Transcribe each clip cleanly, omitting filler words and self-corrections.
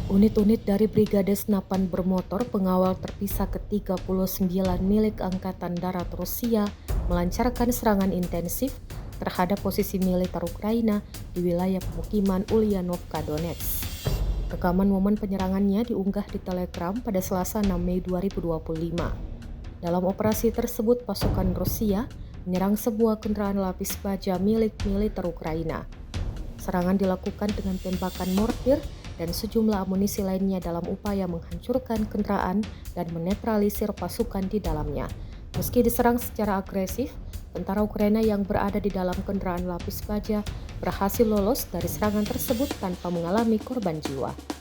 Unit-unit dari Brigade Senapan Bermotor Pengawal Terpisah ke-39 milik Angkatan Darat Rusia melancarkan serangan intensif terhadap posisi militer Ukraina di wilayah pemukiman Ulyanovka, Donetsk. Rekaman momen penyerangannya diunggah di Telegram pada Selasa 6 Mei 2025. Dalam operasi tersebut, pasukan Rusia menyerang sebuah kendaraan lapis baja milik militer Ukraina. Serangan dilakukan dengan tembakan mortir dan sejumlah amunisi lainnya dalam upaya menghancurkan kendaraan dan menetralisir pasukan di dalamnya. Meski diserang secara agresif, tentara Ukraina yang berada di dalam kendaraan lapis baja berhasil lolos dari serangan tersebut tanpa mengalami korban jiwa.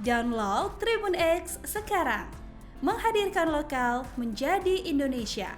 Download Tribun X sekarang. Menghadirkan lokal menjadi Indonesia.